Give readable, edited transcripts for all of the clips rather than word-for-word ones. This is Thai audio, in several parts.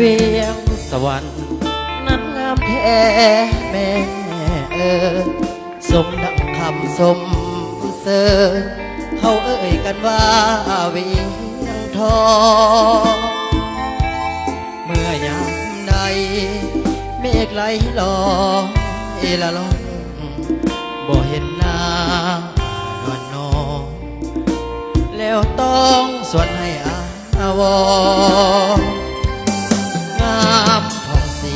เวียงสวรรค์นั้นงามแท้แม่สมดังคำสมเสอเขาเอ่ยกันว่าเวียงทองเมื่อยามใดเมฆไหลลอยละลองบ่เห็นหน้านวลน้องแล้วต้องส่วนให้อาวงามผ่องสี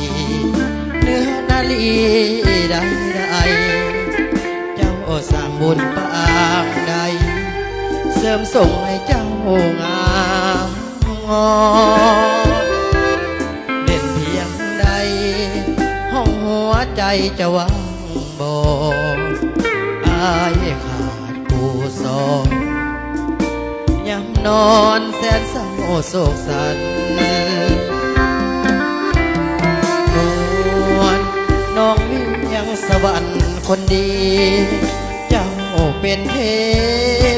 เนื้อนาลีใดเจ้าสร้างบุญปางใดเสริมส่งให้เจ้างามงอนเด่นเพียงใดห้องหัวใจจะว่างบ่อายขาดผู้สองยามนอนแสนเศร้าโศกสันนวลน้องวิ่งยังสวรรค์คนดีเจ้าเป็นเท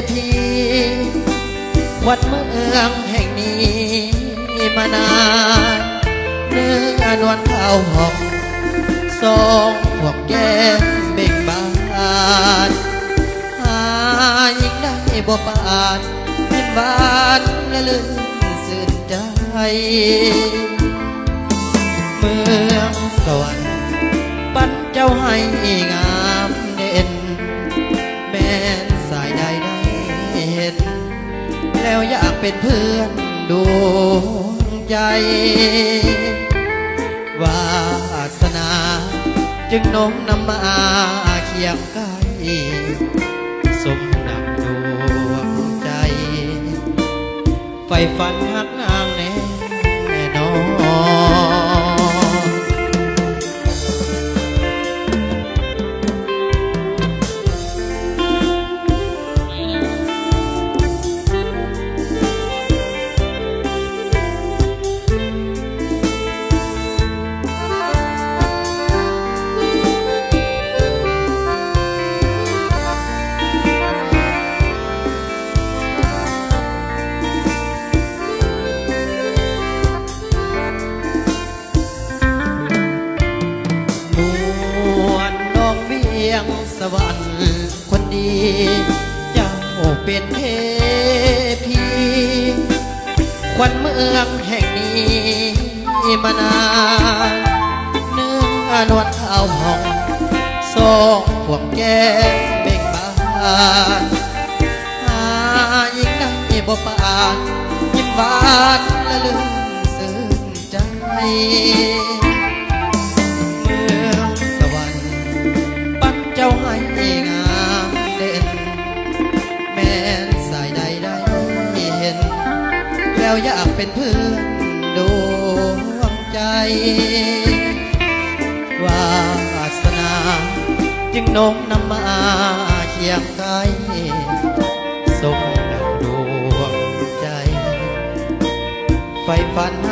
พีวัดเมืองแห่งนี้มานานเนื้อนวลขาวหอมสองพวกแก้มเบ่งบานหายิ่งได้บ่ปานยิ้มหวานและลื่นสื่นใจเมืองสวรรค์ปั้นเจ้าให้งามเด่นแม้นสายใดได้เห็นแล้วอยากเป็นเพื่อนดวงใจวาสนาจึงโน้มนำมาเคียงใกล้สมดังดวงใจไฟฝันหักนางแน่นอนสวรรค์คนดีเจ้าเป็นเทพีควันเมืองแห่งนี้มานานเนื้อนวลขาวผ่องสองพวกแก้มเบ่งบานหายิ่งได้บ่ปานยิ้มหวานและลื่นสื่นใจเจ้าให้งามเด่นแม้นสายใดได้เห็นแล้วอยากเป็นเพื่อนดวงใจวาสนาจึงโน้มนำมาเคียงใกล้สมดังดวงใจไฟฝัน